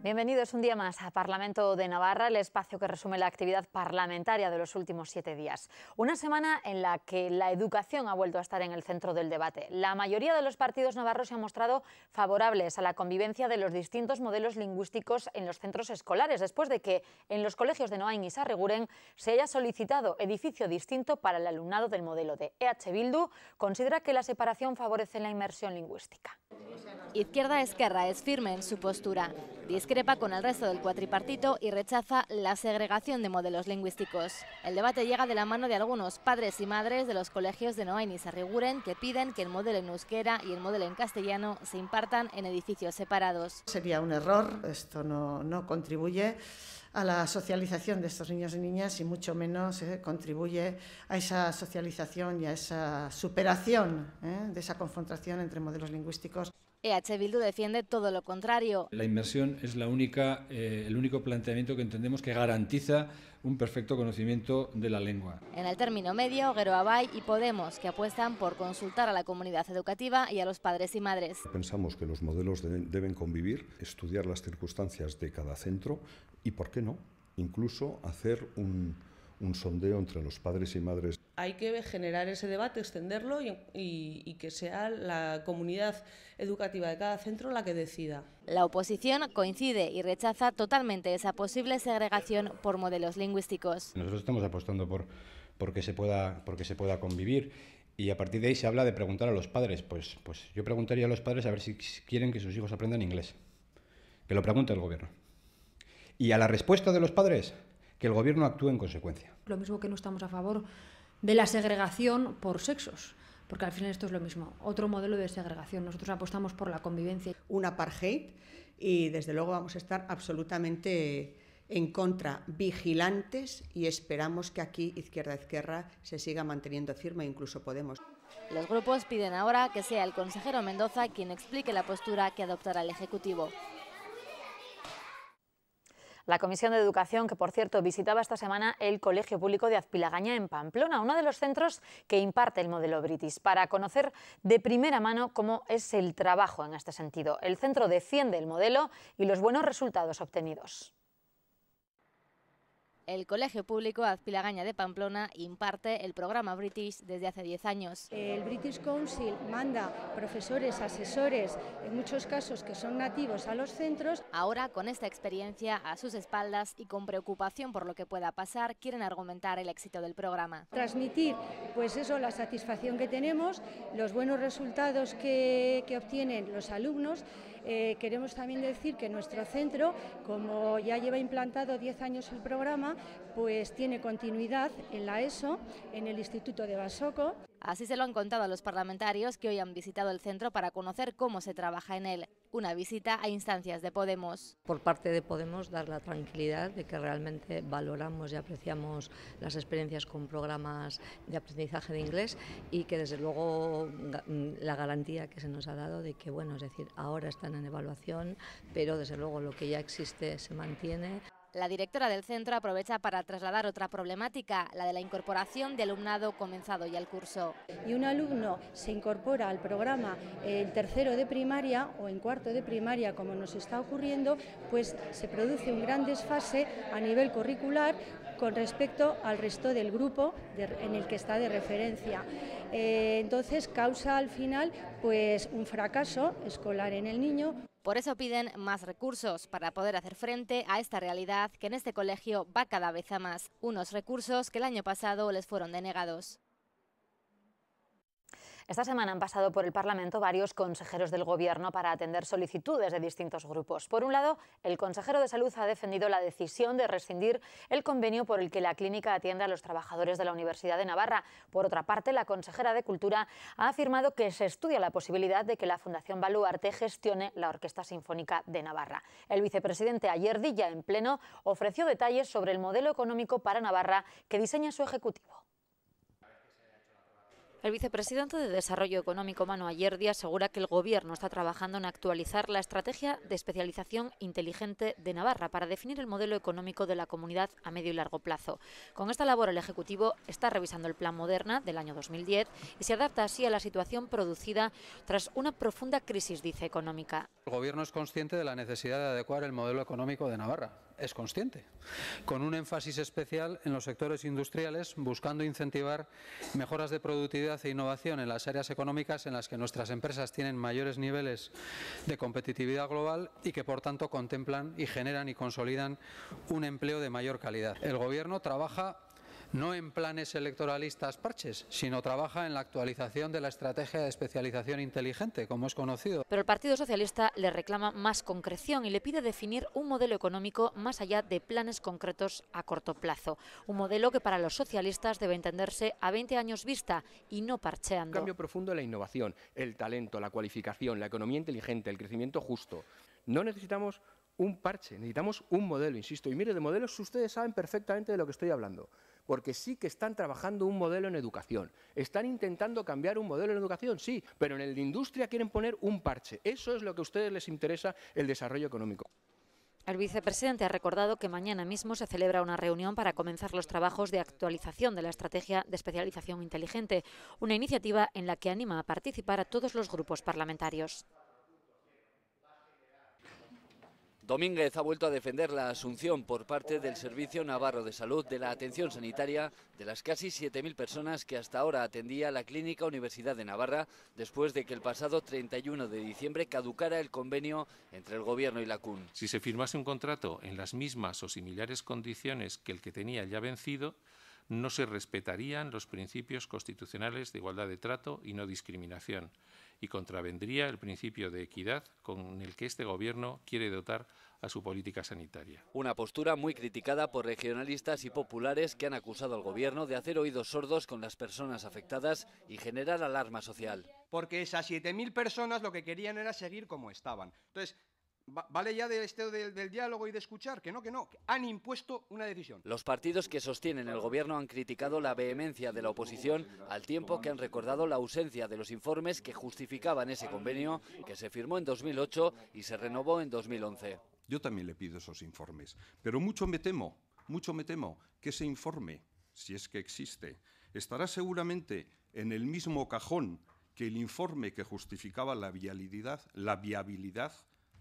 Bienvenidos un día más a Parlamento de Navarra, el espacio que resume la actividad parlamentaria de los últimos 7 días. Una semana en la que la educación ha vuelto a estar en el centro del debate. La mayoría de los partidos navarros se han mostrado favorables a la convivencia de los distintos modelos lingüísticos en los centros escolares, después de que en los colegios de Noain y Sarreguren se haya solicitado edificio distinto para el alumnado del modelo D. EH Bildu considera que la separación favorece la inmersión lingüística. Izquierda Esquerra es firme en su postura. Discrepa con el resto del cuatripartito y rechaza la segregación de modelos lingüísticos. El debate llega de la mano de algunos padres y madres de los colegios de Noain y Sarreguren que piden que el modelo en euskera y el modelo en castellano se impartan en edificios separados. Sería un error, esto no contribuye a la socialización de estos niños y niñas y mucho menos contribuye a esa socialización y a esa superación de esa confrontación entre modelos lingüísticos. EH Bildu defiende todo lo contrario. La inmersión es el único planteamiento que entendemos que garantiza un perfecto conocimiento de la lengua. En el término medio, Geroabay y Podemos, que apuestan por consultar a la comunidad educativa y a los padres y madres. Pensamos que los modelos deben convivir, estudiar las circunstancias de cada centro y, ¿por qué no?, incluso hacer un sondeo entre los padres y madres. Hay que generar ese debate, extenderlo y que sea la comunidad educativa de cada centro la que decida. La oposición coincide y rechaza totalmente esa posible segregación por modelos lingüísticos. Nosotros estamos apostando por que se pueda convivir y a partir de ahí se habla de preguntar a los padres. Pues yo preguntaría a los padres a ver si quieren que sus hijos aprendan inglés. Que lo pregunte el gobierno. Y a la respuesta de los padres, que el gobierno actúe en consecuencia. Lo mismo que no estamos a favor de la segregación por sexos, porque al final esto es lo mismo, otro modelo de segregación. Nosotros apostamos por la convivencia. Un apartheid y desde luego vamos a estar absolutamente en contra, vigilantes, y esperamos que aquí Izquierda se siga manteniendo firme, incluso Podemos. Los grupos piden ahora que sea el consejero Mendoza quien explique la postura que adoptará el Ejecutivo. La Comisión de Educación, que por cierto visitaba esta semana el Colegio Público de Azpilagaña en Pamplona, uno de los centros que imparte el modelo British, para conocer de primera mano cómo es el trabajo en este sentido. El centro defiende el modelo y los buenos resultados obtenidos. El Colegio Público Azpilagaña de Pamplona imparte el programa British desde hace 10 años. El British Council manda profesores, asesores, en muchos casos que son nativos, a los centros. Ahora, con esta experiencia a sus espaldas y con preocupación por lo que pueda pasar, quieren argumentar el éxito del programa. Transmitir, pues eso, la satisfacción que tenemos, los buenos resultados que obtienen los alumnos. Queremos también decir que nuestro centro, como ya lleva implantado 10 años el programa, pues tiene continuidad en la ESO, en el Instituto de Basoco. Así se lo han contado a los parlamentarios que hoy han visitado el centro para conocer cómo se trabaja en él. Una visita a instancias de Podemos. Por parte de Podemos, dar la tranquilidad de que realmente valoramos y apreciamos las experiencias con programas de aprendizaje de inglés y que desde luego la garantía que se nos ha dado de que, bueno, es decir, ahora están en evaluación, pero desde luego lo que ya existe se mantiene. La directora del centro aprovecha para trasladar otra problemática, la de la incorporación de alumnado comenzado ya el curso. Y un alumno se incorpora al programa en tercero de primaria o en cuarto de primaria, como nos está ocurriendo, pues se produce un gran desfase a nivel curricular con respecto al resto del grupo en el que está de referencia. Entonces causa al final pues un fracaso escolar en el niño. Por eso piden más recursos para poder hacer frente a esta realidad que en este colegio va cada vez a más. Unos recursos que el año pasado les fueron denegados. Esta semana han pasado por el Parlamento varios consejeros del Gobierno para atender solicitudes de distintos grupos. Por un lado, el consejero de Salud ha defendido la decisión de rescindir el convenio por el que la clínica atiende a los trabajadores de la Universidad de Navarra. Por otra parte, la consejera de Cultura ha afirmado que se estudia la posibilidad de que la Fundación Baluarte gestione la Orquesta Sinfónica de Navarra. El vicepresidente Ayerdi, ya en pleno, ofreció detalles sobre el modelo económico para Navarra que diseña su ejecutivo. El vicepresidente de Desarrollo Económico, Manu Ayerdi, asegura que el Gobierno está trabajando en actualizar la estrategia de especialización inteligente de Navarra para definir el modelo económico de la comunidad a medio y largo plazo. Con esta labor, el Ejecutivo está revisando el Plan Moderna del año 2010 y se adapta así a la situación producida tras una profunda crisis, dice, económica. El Gobierno es consciente de la necesidad de adecuar el modelo económico de Navarra. Es consciente, con un énfasis especial en los sectores industriales, buscando incentivar mejoras de productividad e innovación en las áreas económicas en las que nuestras empresas tienen mayores niveles de competitividad global y que, por tanto, contemplan y generan y consolidan un empleo de mayor calidad. El Gobierno trabaja no en planes electoralistas parches, sino trabaja en la actualización de la estrategia de especialización inteligente, como es conocido. Pero el Partido Socialista le reclama más concreción y le pide definir un modelo económico más allá de planes concretos a corto plazo. Un modelo que para los socialistas debe entenderse a 20 años vista y no parcheando. Un cambio profundo en la innovación, el talento, la cualificación, la economía inteligente, el crecimiento justo. No necesitamos un parche, necesitamos un modelo, insisto. Y mire, de modelos ustedes saben perfectamente de lo que estoy hablando, porque sí que están trabajando un modelo en educación. Están intentando cambiar un modelo en educación, sí, pero en el de industria quieren poner un parche. Eso es lo que a ustedes les interesa, el desarrollo económico. El vicepresidente ha recordado que mañana mismo se celebra una reunión para comenzar los trabajos de actualización de la estrategia de especialización inteligente, una iniciativa en la que anima a participar a todos los grupos parlamentarios. Domínguez ha vuelto a defender la asunción por parte del Servicio Navarro de Salud de la atención sanitaria de las casi 7.000 personas que hasta ahora atendía la Clínica Universidad de Navarra después de que el pasado 31 de diciembre caducara el convenio entre el Gobierno y la CUN. Si se firmase un contrato en las mismas o similares condiciones que el que tenía ya vencido, no se respetarían los principios constitucionales de igualdad de trato y no discriminación, y contravendría el principio de equidad con el que este Gobierno quiere dotar a su política sanitaria. Una postura muy criticada por regionalistas y populares que han acusado al Gobierno de hacer oídos sordos con las personas afectadas y generar alarma social. Porque esas 7.000 personas lo que querían era seguir como estaban. Entonces, vale ya de esto del diálogo y de escuchar, que no, han impuesto una decisión. Los partidos que sostienen el Gobierno han criticado la vehemencia de la oposición al tiempo que han recordado la ausencia de los informes que justificaban ese convenio que se firmó en 2008 y se renovó en 2011. Yo también le pido esos informes, pero mucho me temo que ese informe, si es que existe, estará seguramente en el mismo cajón que el informe que justificaba la viabilidad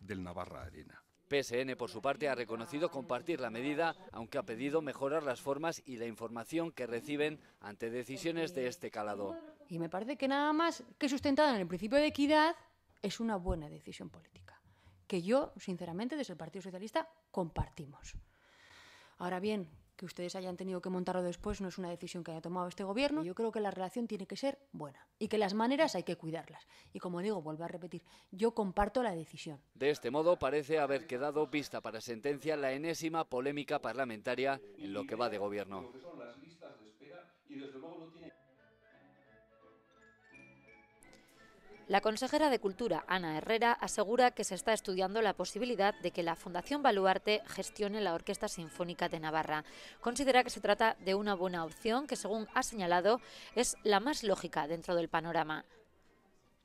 del Navarra Arena. PSN, por su parte, ha reconocido compartir la medida, aunque ha pedido mejorar las formas y la información que reciben ante decisiones de este calado. Y me parece que nada más que sustentada en el principio de equidad es una buena decisión política, que yo, sinceramente, desde el Partido Socialista compartimos. Ahora bien, que ustedes hayan tenido que montarlo después no es una decisión que haya tomado este Gobierno. Yo creo que la relación tiene que ser buena y que las maneras hay que cuidarlas. Y como digo, vuelvo a repetir, yo comparto la decisión. De este modo, parece haber quedado vista para sentencia la enésima polémica parlamentaria en lo que va de Gobierno. La consejera de Cultura, Ana Herrera, asegura que se está estudiando la posibilidad de que la Fundación Baluarte gestione la Orquesta Sinfónica de Navarra. Considera que se trata de una buena opción que, según ha señalado, es la más lógica dentro del panorama.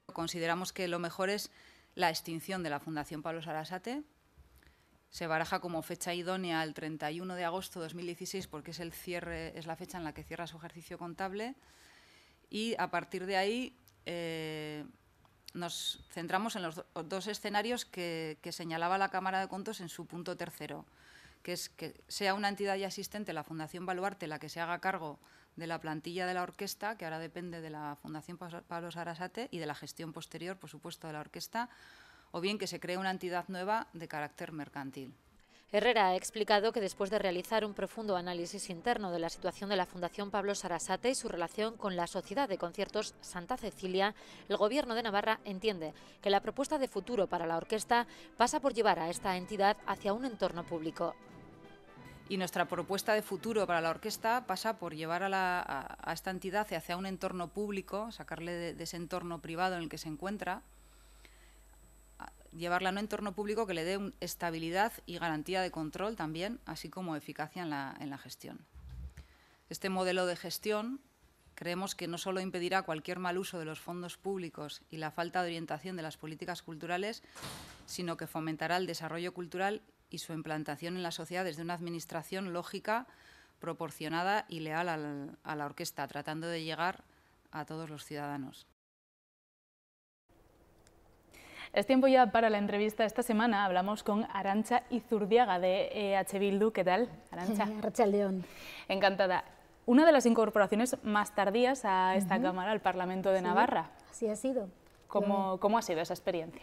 Consideramos que lo mejor es la extinción de la Fundación Pablo Sarasate. Se baraja como fecha idónea el 31 de agosto de 2016 porque es la fecha en la que cierra su ejercicio contable, y a partir de ahí nos centramos en los dos escenarios que señalaba la Cámara de Cuentos en su punto tercero, que es que sea una entidad ya existente, la Fundación Baluarte, la que se haga cargo de la plantilla de la orquesta, que ahora depende de la Fundación Pablo Sarasate, y de la gestión posterior, por supuesto, de la orquesta, o bien que se cree una entidad nueva de carácter mercantil. Herrera ha explicado que después de realizar un profundo análisis interno de la situación de la Fundación Pablo Sarasate y su relación con la Sociedad de Conciertos Santa Cecilia, el Gobierno de Navarra entiende que la propuesta de futuro para la orquesta pasa por llevar a esta entidad hacia un entorno público. Y nuestra propuesta de futuro para la orquesta pasa por llevar a esta entidad hacia un entorno público, sacarle de ese entorno privado en el que se encuentra, llevarla a un entorno público que le dé estabilidad y garantía de control también, así como eficacia en la gestión. Este modelo de gestión creemos que no solo impedirá cualquier mal uso de los fondos públicos y la falta de orientación de las políticas culturales, sino que fomentará el desarrollo cultural y su implantación en la sociedad desde una administración lógica, proporcionada y leal a la orquesta, tratando de llegar a todos los ciudadanos. Es tiempo ya para la entrevista. Esta semana hablamos con Arantxa Izurdiaga de EH Bildu. ¿Qué tal, Arantxa? Arratsaldeon. Encantada. Una de las incorporaciones más tardías a esta Cámara, al Parlamento de Navarra. Así ha sido. ¿Cómo ha sido esa experiencia?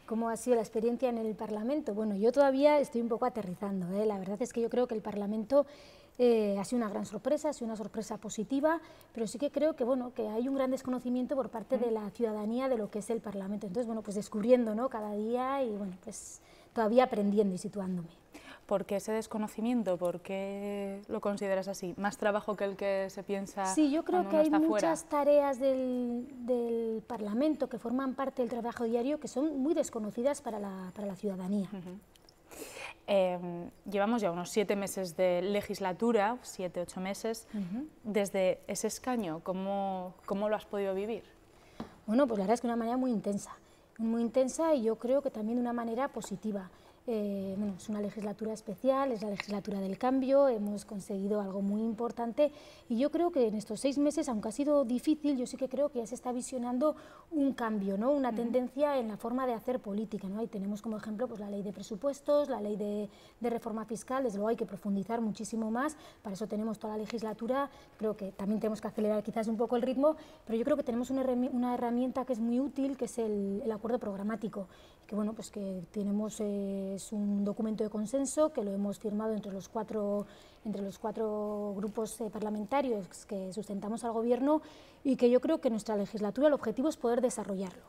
¿Cómo ha sido la experiencia en el Parlamento? Bueno, yo todavía estoy un poco aterrizando, ¿eh? La verdad es que yo creo que el Parlamento ha sido una gran sorpresa, ha sido una sorpresa positiva, pero sí que creo que, bueno, que hay un gran desconocimiento por parte de la ciudadanía de lo que es el Parlamento. Entonces, bueno, pues descubriendo, ¿no?, cada día y, bueno, pues todavía aprendiendo y situándome. ¿Por qué ese desconocimiento? ¿Por qué lo consideras así? ¿Más trabajo que el que se piensa? Sí, yo creo que hay muchas fuera? tareas del Parlamento que forman parte del trabajo diario que son muy desconocidas para la ciudadanía. Llevamos ya unos 7 meses de legislatura, 7, 8 meses. Desde ese escaño, ¿cómo lo has podido vivir? Bueno, pues la verdad es que de una manera muy intensa y yo creo que también de una manera positiva. Bueno, es una legislatura especial, es la legislatura del cambio, hemos conseguido algo muy importante y yo creo que en estos 6 meses, aunque ha sido difícil, yo sí que creo que ya se está visionando un cambio, ¿no?, una tendencia en la forma de hacer política, ¿no? Ahí tenemos como ejemplo pues la ley de presupuestos, la ley de reforma fiscal. Desde luego hay que profundizar muchísimo más, para eso tenemos toda la legislatura. Creo que también tenemos que acelerar quizás un poco el ritmo, pero yo creo que tenemos una herramienta que es muy útil, que es el acuerdo programático, que bueno, pues que tenemos, es un documento de consenso que lo hemos firmado entre los cuatro grupos parlamentarios que sustentamos al Gobierno y que yo creo que nuestra legislatura, el objetivo es poder desarrollarlo.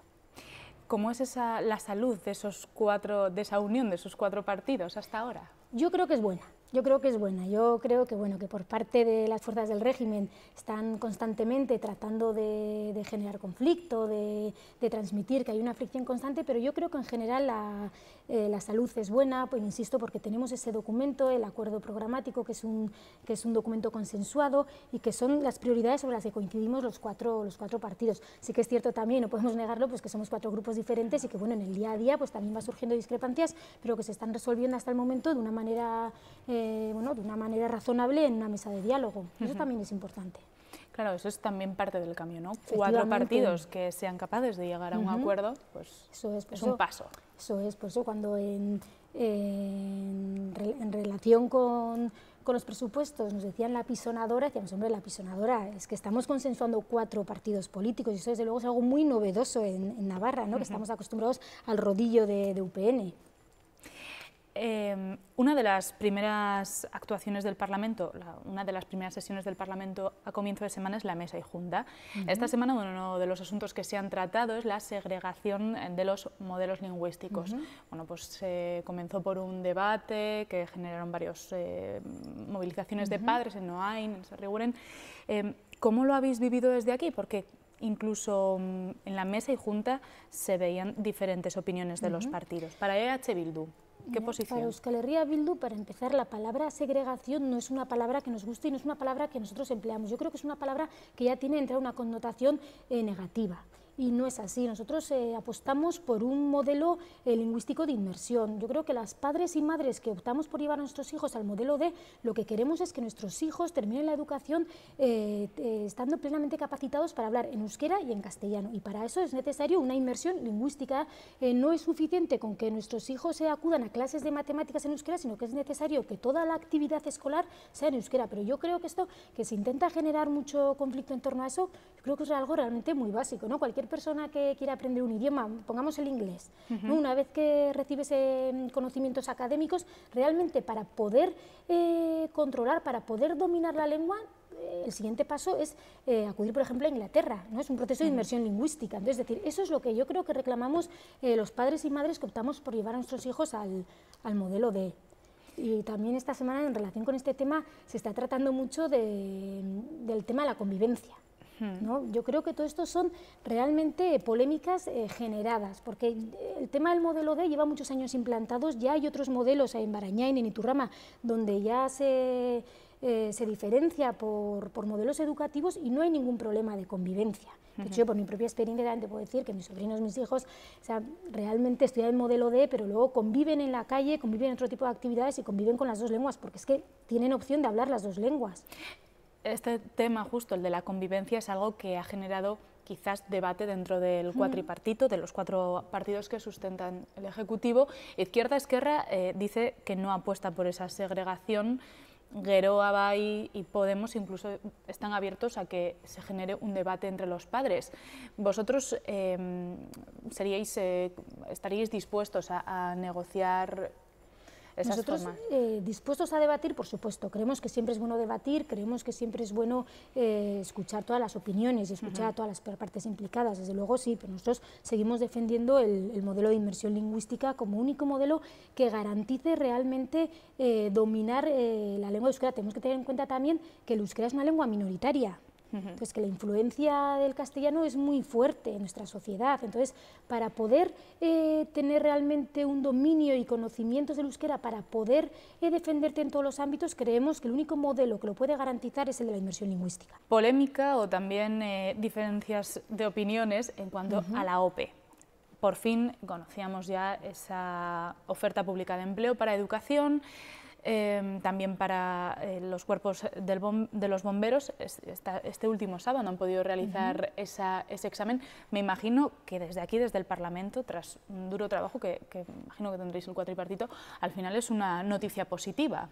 ¿Cómo es la salud de esa unión de esos 4 partidos hasta ahora? Yo creo que es buena. Yo creo que es buena. Yo creo que, bueno, que por parte de las fuerzas del régimen están constantemente tratando de generar conflicto, de transmitir que hay una fricción constante, pero yo creo que en general la salud es buena, pues insisto, porque tenemos ese documento, el acuerdo programático, que es un documento consensuado y que son las prioridades sobre las que coincidimos los cuatro partidos. Sí que es cierto también, no podemos negarlo, pues que somos 4 grupos diferentes y que, bueno, en el día a día pues también va surgiendo discrepancias, pero que se están resolviendo hasta el momento de una manera razonable en una mesa de diálogo. Eso también es importante. Claro, eso es también parte del cambio, ¿no? 4 partidos que sean capaces de llegar a un acuerdo, pues eso es un paso. Eso es, por eso cuando en relación con los presupuestos nos decían la apisonadora, decíamos, hombre, la apisonadora, es que estamos consensuando 4 partidos políticos y eso desde luego es algo muy novedoso en Navarra, ¿no? Que estamos acostumbrados al rodillo de UPN. Una de las primeras actuaciones del Parlamento, una de las primeras sesiones del Parlamento a comienzo de semana es la mesa y junta. Esta semana uno de los asuntos que se han tratado es la segregación de los modelos lingüísticos. Bueno, pues comenzó por un debate que generaron varias movilizaciones de padres en Noain, en Sarriguren. ¿Cómo lo habéis vivido desde aquí? Porque incluso en la mesa y junta se veían diferentes opiniones de los partidos. Para EH Bildu, ¿qué posición? Para Euskal Herria Bildu, para empezar, la palabra segregación no es una palabra que nos guste y no es una palabra que nosotros empleamos. Yo creo que es una palabra que ya tiene una connotación negativa. Y no es así. Nosotros apostamos por un modelo lingüístico de inmersión. Yo creo que las padres y madres que optamos por llevar a nuestros hijos al modelo D, lo que queremos es que nuestros hijos terminen la educación estando plenamente capacitados para hablar en euskera y en castellano. Y para eso es necesario una inmersión lingüística. No es suficiente con que nuestros hijos acudan a clases de matemáticas en euskera, sino que es necesario que toda la actividad escolar sea en euskera. Pero yo creo que esto, que se intenta generar mucho conflicto en torno a eso, yo creo que es algo realmente muy básico, ¿no? Cualquier persona que quiera aprender un idioma, pongamos el inglés, ¿no? Una vez que recibes conocimientos académicos, realmente para poder controlar, para poder dominar la lengua, el siguiente paso es acudir, por ejemplo, a Inglaterra, ¿no? Es un proceso de inmersión lingüística. Entonces, es decir, eso es lo que yo creo que reclamamos los padres y madres que optamos por llevar a nuestros hijos al modelo D. Y también esta semana, en relación con este tema, se está tratando mucho del tema de la convivencia, ¿no? Yo creo que todo esto son realmente polémicas generadas, porque el tema del modelo D lleva muchos años implantados, ya hay otros modelos en Barañain, en Iturrama, donde ya se se diferencia por modelos educativos y no hay ningún problema de convivencia. De hecho, yo por mi propia experiencia también te puedo decir que mis sobrinos, mis hijos, o sea, realmente estudian el modelo D, pero luego conviven en la calle, conviven en otro tipo de actividades y conviven con las dos lenguas, porque es que tienen opción de hablar las dos lenguas. Este tema justo, el de la convivencia, es algo que ha generado quizás debate dentro del cuatripartito, de los 4 partidos que sustentan el Ejecutivo. Izquierda Esquerra dice que no apuesta por esa segregación. Geroa, Bai y Podemos incluso están abiertos a que se genere un debate entre los padres. ¿Vosotros estaríais dispuestos a negociar esas Nosotros formas? Dispuestos a debatir, por supuesto. Creemos que siempre es bueno debatir, creemos que siempre es bueno escuchar todas las opiniones y escuchar a todas las partes implicadas. Desde luego sí, pero nosotros seguimos defendiendo el modelo de inmersión lingüística como único modelo que garantice realmente dominar la lengua euskera. Tenemos que tener en cuenta también que el euskera es una lengua minoritaria. Entonces, que la influencia del castellano es muy fuerte en nuestra sociedad. Entonces, para poder tener realmente un dominio y conocimientos del euskera, para poder defenderte en todos los ámbitos, creemos que el único modelo que lo puede garantizar es el de la inmersión lingüística. Polémica o también diferencias de opiniones en cuanto a la OPE. Por fin conocíamos ya esa oferta pública de empleo para educación. También para los cuerpos de los bomberos. Este último sábado han podido realizar ese examen. Me imagino que desde aquí, desde el Parlamento, tras un duro trabajo que imagino que tendréis el cuatripartito, al final es una noticia positiva.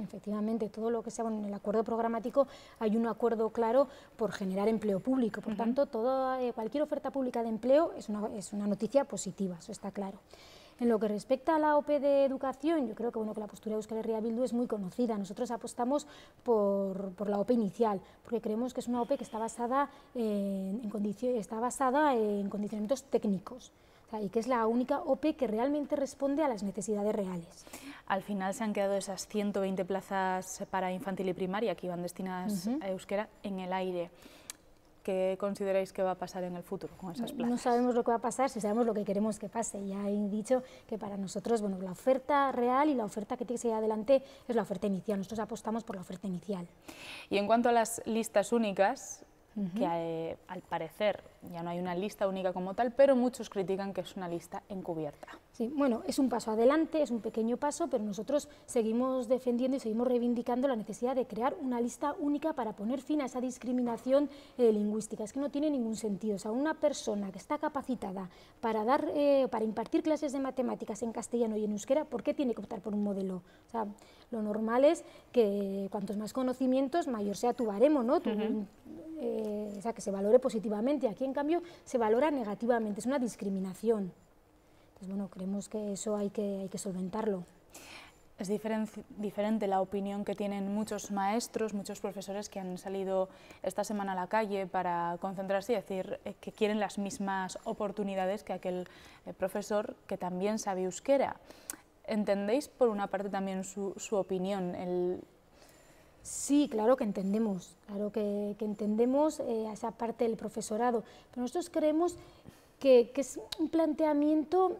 Efectivamente, todo lo que sea en el acuerdo programático hay un acuerdo claro por generar empleo público. Por tanto, cualquier oferta pública de empleo es una noticia positiva, eso está claro. En lo que respecta a la OPE de educación, yo creo que, que la postura de Euskal Herria Bildu es muy conocida. Nosotros apostamos por la OPE inicial, porque creemos que es una OPE que está basada en condicionamientos técnicos, y que es la única OPE que realmente responde a las necesidades reales. Al final se han quedado esas 120 plazas para infantil y primaria que iban destinadas a euskera en el aire. ¿Qué consideráis que va a pasar en el futuro con esas plazas? No sabemos lo que va a pasar, si sabemos lo que queremos que pase. Ya he dicho que para nosotros la oferta real y la oferta que tiene que seguir adelante es la oferta inicial. Nosotros apostamos por la oferta inicial. Y en cuanto a las listas únicas, que al parecer ya no hay una lista única como tal, pero muchos critican que es una lista encubierta. Sí, bueno, es un paso adelante, es un pequeño paso, pero nosotros seguimos defendiendo y seguimos reivindicando la necesidad de crear una lista única para poner fin a esa discriminación lingüística. Es que no tiene ningún sentido. O sea, una persona que está capacitada para impartir clases de matemáticas en castellano y en euskera, ¿por qué tiene que optar por un modelo? O sea, lo normal es que cuantos más conocimientos, mayor sea tu baremo, ¿no? O sea, que se valore positivamente. Aquí, en cambio, se valora negativamente, es una discriminación. Entonces, bueno, creemos que eso hay que solventarlo. Es diferente la opinión que tienen muchos maestros, muchos profesores que han salido esta semana a la calle para concentrarse y decir que quieren las mismas oportunidades que aquel profesor que también sabe euskera. ¿Entendéis, por una parte, también su opinión? Sí, claro que entendemos, que entendemos a esa parte del profesorado, pero nosotros creemos que es un planteamiento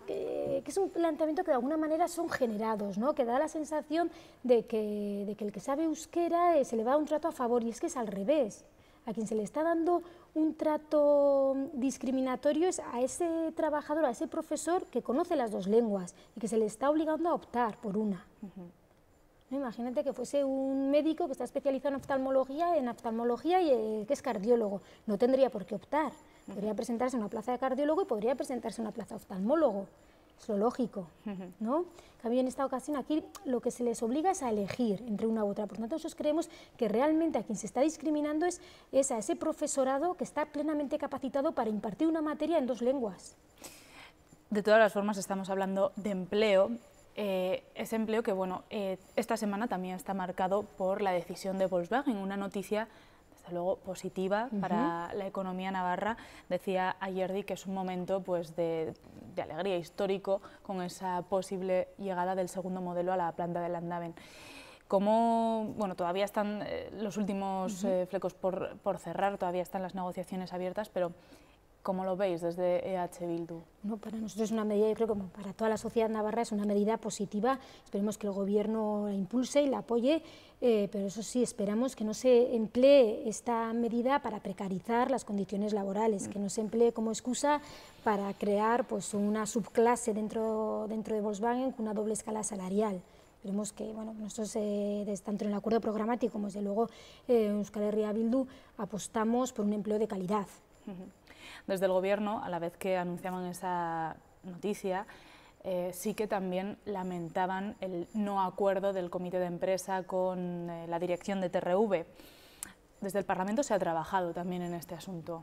que de alguna manera son generados, ¿no? Que da la sensación de que el que sabe euskera se le va a dar un trato a favor, y es que es al revés. A quien se le está dando un trato discriminatorio es a ese trabajador, a ese profesor que conoce las dos lenguas y que se le está obligando a optar por una. Imagínate que fuese un médico que está especializado en oftalmología y que es cardiólogo. No tendría por qué optar. Podría presentarse a una plaza de cardiólogo y podría presentarse a una plaza de oftalmólogo. Es lo lógico, ¿no? También en esta ocasión aquí lo que se les obliga es a elegir entre una u otra. Por tanto, nosotros creemos que realmente a quien se está discriminando es a ese profesorado que está plenamente capacitado para impartir una materia en dos lenguas. De todas las formas, estamos hablando de empleo. Ese empleo que, esta semana también está marcado por la decisión de Volkswagen, una noticia, desde luego, positiva para la economía navarra. Decía Ayerdi que es un momento de alegría histórico con esa posible llegada del segundo modelo a la planta de Landaven. Todavía están los últimos flecos por cerrar, todavía están las negociaciones abiertas, pero ¿Cómo lo veis desde EH Bildu? No, para nosotros es una medida, yo creo que como para toda la sociedad navarra es una medida positiva. Esperemos que el Gobierno la impulse y la apoye, pero eso sí, esperamos que no se emplee esta medida para precarizar las condiciones laborales, que no se emplee como excusa para crear pues, una subclase dentro de Volkswagen con una doble escala salarial. Esperemos que, bueno, nosotros, tanto en el acuerdo programático como desde luego en Euskal Herria Bildu, apostamos por un empleo de calidad. Desde el Gobierno, a la vez que anunciaban esa noticia, sí que también lamentaban el no acuerdo del comité de empresa con la dirección de TRV. Desde el Parlamento se ha trabajado también en este asunto.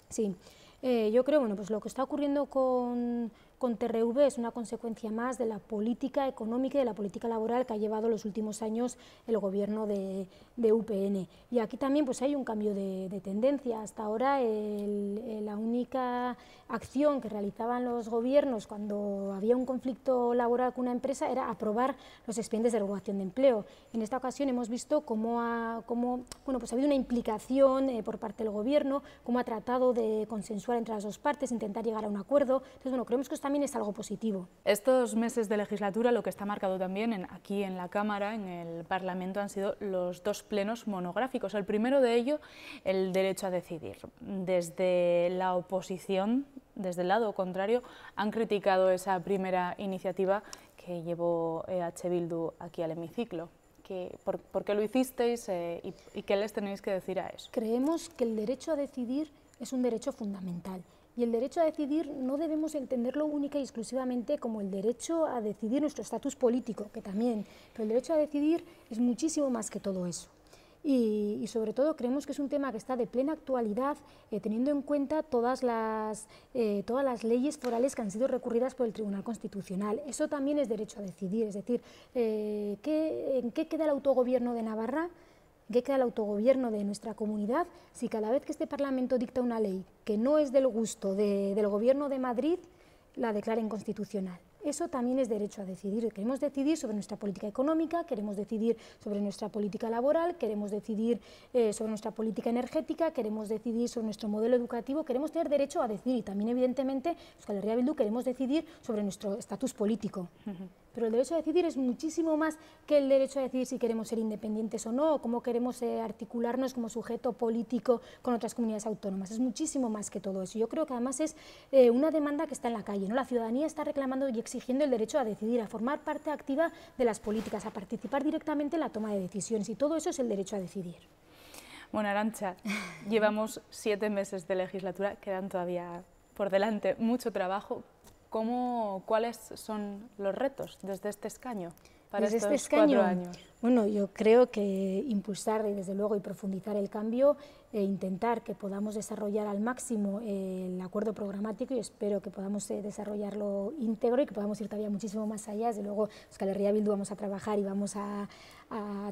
Sí, yo creo, bueno, pues lo que está ocurriendo con TRV es una consecuencia más de la política económica y de la política laboral que ha llevado los últimos años el gobierno de UPN. Y aquí también pues, hay un cambio de tendencia. Hasta ahora la única acción que realizaban los gobiernos cuando había un conflicto laboral con una empresa era aprobar los expedientes de regulación de empleo. En esta ocasión hemos visto cómo pues ha habido una implicación por parte del gobierno, cómo ha tratado de consensuar entre las dos partes, intentar llegar a un acuerdo. Entonces, bueno, creemos que esto también es algo positivo. Estos meses de legislatura lo que está marcado también aquí en la Cámara, en el Parlamento, han sido los 2 plenos monográficos. El primero de ello, el derecho a decidir. Desde la oposición, desde el lado contrario, han criticado esa primera iniciativa que llevó EH Bildu aquí al hemiciclo. ¿Por qué lo hicisteis y qué les tenéis que decir a eso? Creemos que el derecho a decidir es un derecho fundamental. Y el derecho a decidir no debemos entenderlo única y exclusivamente como el derecho a decidir nuestro estatus político, que también, pero el derecho a decidir es muchísimo más que todo eso. Y sobre todo creemos que es un tema que está de plena actualidad, teniendo en cuenta todas las leyes forales que han sido recurridas por el Tribunal Constitucional. Eso también es derecho a decidir, es decir, ¿en qué queda el autogobierno de Navarra? ¿Qué queda el autogobierno de nuestra comunidad si cada vez que este Parlamento dicta una ley que no es del gusto del Gobierno de Madrid, la declara inconstitucional? Eso también es derecho a decidir. Queremos decidir sobre nuestra política económica, queremos decidir sobre nuestra política laboral, queremos decidir sobre nuestra política energética, queremos decidir sobre nuestro modelo educativo, queremos tener derecho a decidir y también, evidentemente, Euskal Herria Bildu queremos decidir sobre nuestro estatus político. Pero el derecho a decidir es muchísimo más que el derecho a decidir si queremos ser independientes o no, o cómo queremos articularnos como sujeto político con otras comunidades autónomas. Es muchísimo más que todo eso. Yo creo que además es una demanda que está en la calle, ¿no? La ciudadanía está reclamando y exigiendo el derecho a decidir, a formar parte activa de las políticas, a participar directamente en la toma de decisiones, y todo eso es el derecho a decidir. Bueno, Arantxa, llevamos 7 meses de legislatura, quedan todavía por delante mucho trabajo. ¿Cuáles son los retos desde este escaño para estos 4 años? Bueno, yo creo que impulsar y desde luego y profundizar el cambio, intentar que podamos desarrollar al máximo el acuerdo programático, y espero que podamos desarrollarlo íntegro y que podamos ir todavía muchísimo más allá. Desde luego, Euskal Herria Bildu vamos a trabajar y vamos a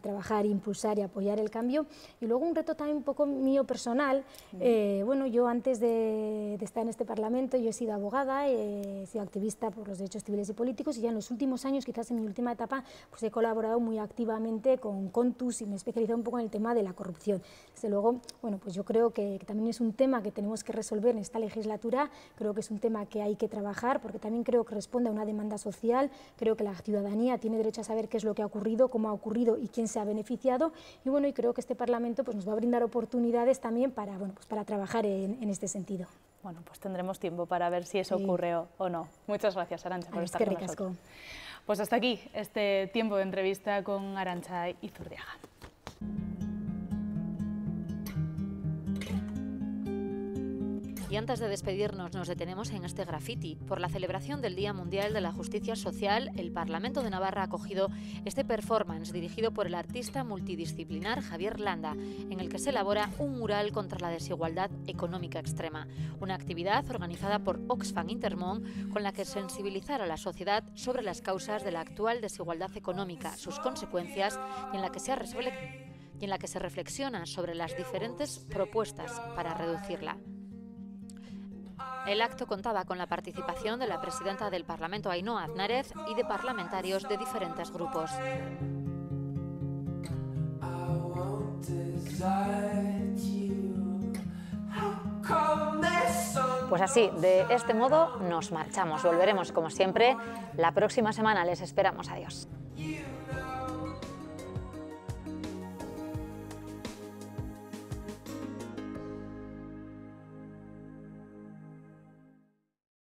trabajar, impulsar y apoyar el cambio. Y luego un reto también un poco mío personal. Bueno, yo antes de estar en este Parlamento, yo he sido abogada, he sido activista por los derechos civiles y políticos, y ya en los últimos años, quizás en mi última etapa, pues he colaborado muy activamente con Contus y me he especializado un poco en el tema de la corrupción. Desde luego, bueno, pues yo creo que también es un tema que tenemos que resolver en esta legislatura, creo que es un tema que hay que trabajar, porque también creo que responde a una demanda social, creo que la ciudadanía tiene derecho a saber qué es lo que ha ocurrido, cómo ha ocurrido y quién se ha beneficiado, y bueno, y creo que este Parlamento pues nos va a brindar oportunidades también para, bueno, pues para trabajar en este sentido. Bueno, pues tendremos tiempo para ver si eso ocurre o no. Muchas gracias, Arantxa, por estar con nosotros. Pues hasta aquí este tiempo de entrevista con Arantxa Izurdiaga. Y antes de despedirnos, nos detenemos en este graffiti. Por la celebración del Día Mundial de la Justicia Social, el Parlamento de Navarra ha acogido este performance dirigido por el artista multidisciplinar Javier Landa, en el que se elabora un mural contra la desigualdad económica extrema. Una actividad organizada por Oxfam Intermón, con la que sensibilizar a la sociedad sobre las causas de la actual desigualdad económica, sus consecuencias, y en la que se reflexiona sobre las diferentes propuestas para reducirla. El acto contaba con la participación de la presidenta del Parlamento, Ainhoa Aznárez, y de parlamentarios de diferentes grupos. Come this Pues así, de este modo nos marchamos. Volveremos como siempre la próxima semana. Les esperamos. Adiós.